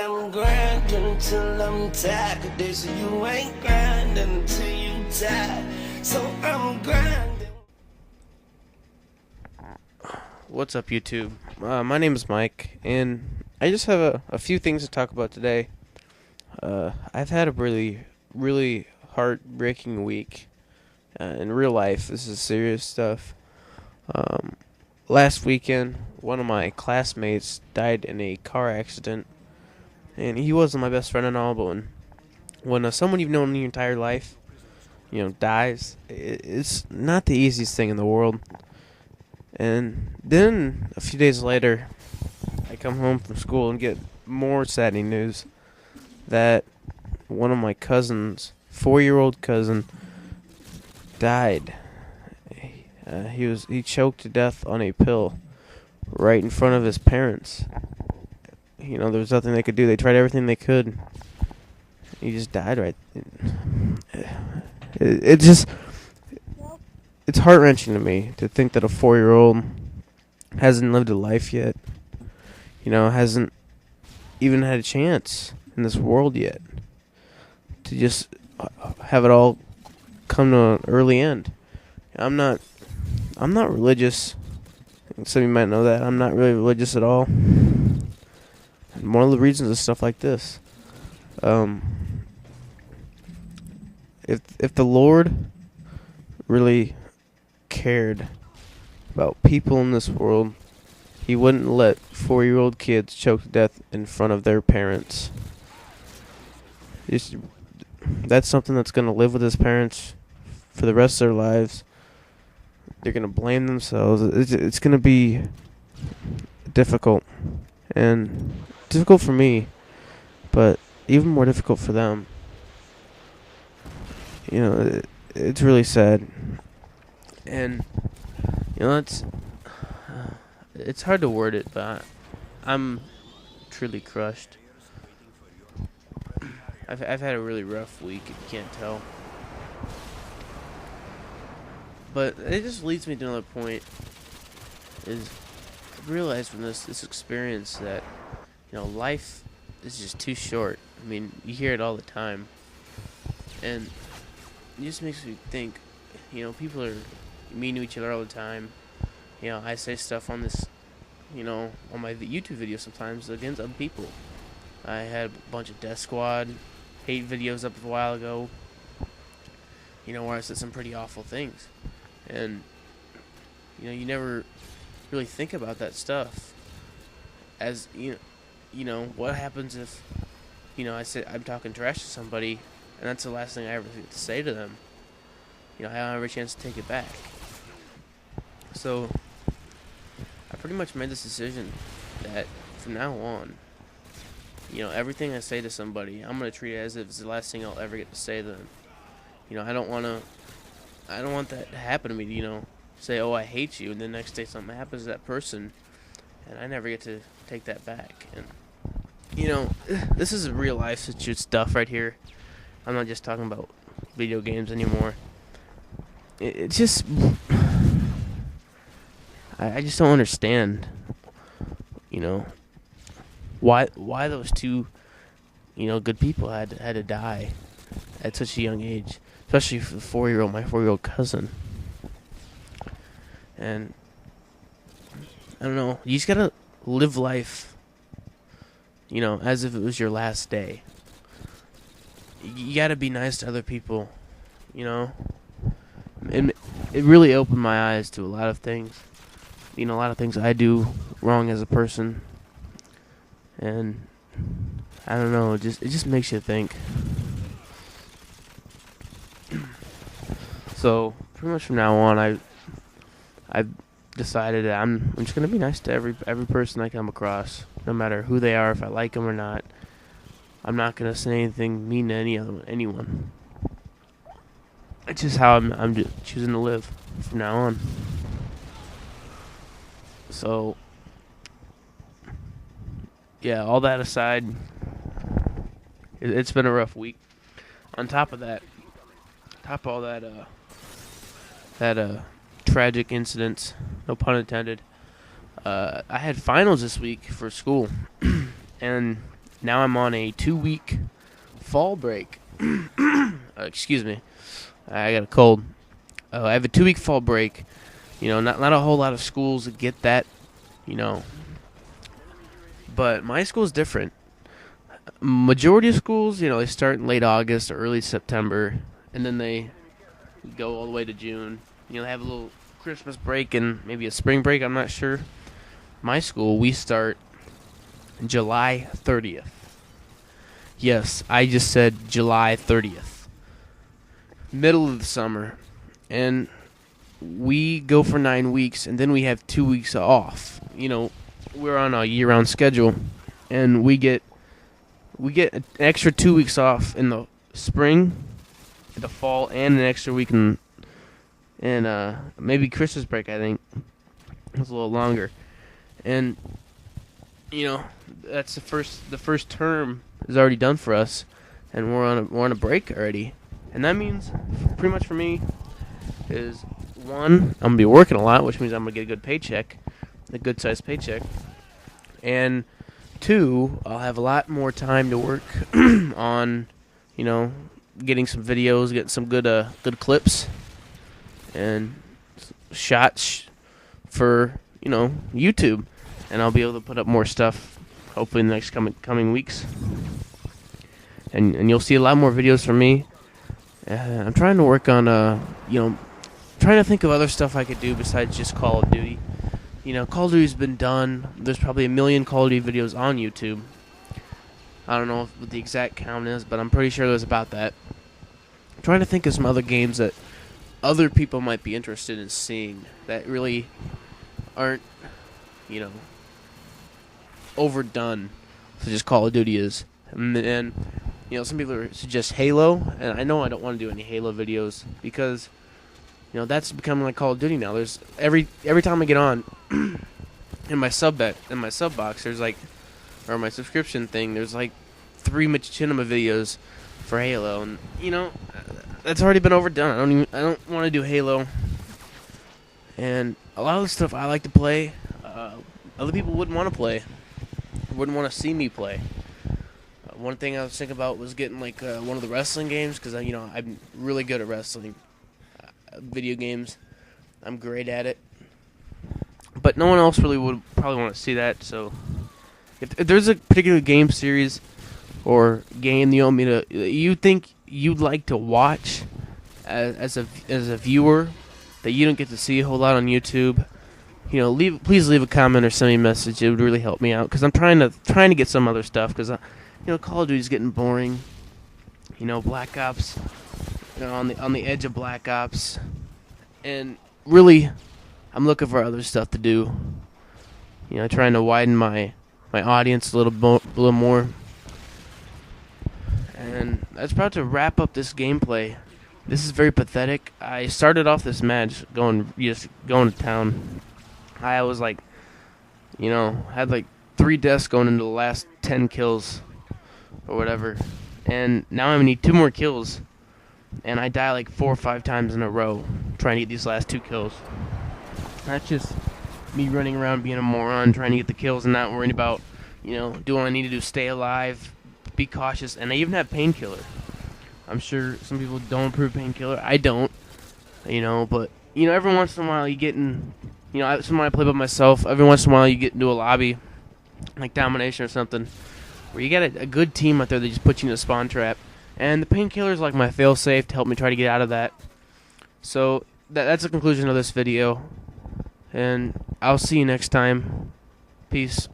I'm grinding till I'm tired. They say you ain't grinding until you tired. So I'm grinding. What's up, YouTube? My name is Mike, and I just have a few things to talk about today. I've had a really heartbreaking week in real life. This is serious stuff. Last weekend, one of my classmates died in a car accident, and he wasn't my best friend and all, but when someone you've known your entire life, dies, it's not the easiest thing in the world. And then a few days later, I come home from school and get more saddening news that one of my cousins, 4-year-old cousin, died. He choked to death on a pill right in front of his parents. There was nothing they could do. They tried everything they could. He just died right. It's heart-wrenching to me to think that a 4-year-old hasn't lived a life yet. Hasn't even had a chance in this world yet to just have it all come to an early end. I'm not religious. Some of you might know that. I'm not really religious at all. And one of the reasons is stuff like this. If the Lord really cared about people in this world, He wouldn't let 4-year-old kids choke to death in front of their parents. That's something that's going to live with his parents for the rest of their lives. They're going to blame themselves. It's going to be difficult. And difficult for me, but even more difficult for them. It's really sad. And, it's hard to word it, but I'm truly crushed. I've had a really rough week, if you can't tell. But it just leads me to another point, is I realized from this experience that, life is just too short. I mean, you hear it all the time. And it just makes me think, people are mean to each other all the time. I say stuff on this, on my YouTube videos sometimes against other people. I had a bunch of Death Squad hate videos up a while ago, where I said some pretty awful things. And, you never really think about that stuff. As, what happens if, I say I'm talking trash to somebody, and that's the last thing I ever get to say to them. I don't have a chance to take it back. So, I pretty much made this decision that from now on, everything I say to somebody, I'm going to treat it as if it's the last thing I'll ever get to say to them. I don't want that to happen to me, say, oh, I hate you, and the next day something happens to that person, and I never get to take that back. And, this is real life stuff right here. I'm not just talking about video games anymore. It's just, I just don't understand, why those two, good people had to die at such a young age, especially for my 4-year-old cousin. And I don't know, you just gotta live life, as if it was your last day. You gotta be nice to other people, And it really opened my eyes to a lot of things. A lot of things I do wrong as a person. And I don't know, it just makes you think. So pretty much from now on, I've decided that I'm just gonna be nice to every person I come across, no matter who they are, if I like them or not. I'm not gonna say anything mean to anyone. It's just how I'm choosing to live from now on. So, yeah, all that aside, it's been a rough week. On top of all that tragic incidents, no pun intended, I had finals this week for school, and now I'm on a 2-week fall break. Excuse me, I got a cold. I have a 2-week fall break. Not a whole lot of schools get that, but my school's different. Majority of schools, they start in late August or early September, and then they go all the way to June. They have a little Christmas break and maybe a spring break, I'm not sure. My school, we start July 30th. Yes, I just said July 30th. Middle of the summer. And we go for 9 weeks, and then we have 2 weeks off. We're on a year-round schedule, and we get an extra 2 weeks off in the spring, the fall, and an extra week in maybe Christmas break. I think it's a little longer, and that's the first term is already done for us, and we're on a break already, and that means pretty much for me is, one, I'm gonna be working a lot, which means I'm gonna get a good paycheck, a good sized paycheck, and two, I'll have a lot more time to work on, getting some videos, getting some good clips, and shots for YouTube, and I'll be able to put up more stuff hopefully in the next coming weeks, and you'll see a lot more videos from me. I'm trying to work on trying to think of other stuff I could do besides just Call of Duty. Call of Duty's been done. There's probably 1 million Call of Duty videos on YouTube. I don't know what the exact count is, but I'm pretty sure there's about that. I'm trying to think of some other games that other people might be interested in seeing that really aren't, overdone, such as Call of Duty is. And some people suggest Halo, and I know I don't want to do any Halo videos because that's becoming like Call of Duty now. There's every time I get on in my sub box, there's or my subscription thing, there's 3 machinima videos for Halo, and that's already been overdone. I don't want to do Halo, and a lot of the stuff I like to play, other people wouldn't want to play, wouldn't want to see me play. One thing I was thinking about was getting one of the wrestling games, because I'm really good at wrestling. Video games, I'm great at it, but no one else really would probably want to see that. So if there's a particular game series or game you think you'd like to watch as a viewer that you don't get to see a whole lot on YouTube, please leave a comment or send me a message. It would really help me out, because I'm trying to get some other stuff, because Call of Duty's getting boring. Black Ops, on the edge of Black Ops, and really, I'm looking for other stuff to do. Trying to widen my audience a little more, and that's about to wrap up this gameplay. This is very pathetic. I started off this match going to town. I was had 3 deaths going into the last 10 kills or whatever, and now I need 2 more kills. And I die 4 or 5 times in a row trying to get these last 2 kills. That's just me running around being a moron trying to get the kills and not worrying about, do what I need to do, stay alive, be cautious. And I even have painkiller. I'm sure some people don't approve painkiller. I don't, but, every once in a while you get in, someone I play by myself, every once in a while you get into a lobby, like Domination or something, where you got a good team out there that just puts you in a spawn trap. And the painkiller is my fail-safe to help me try to get out of that. So that's the conclusion of this video. And I'll see you next time. Peace.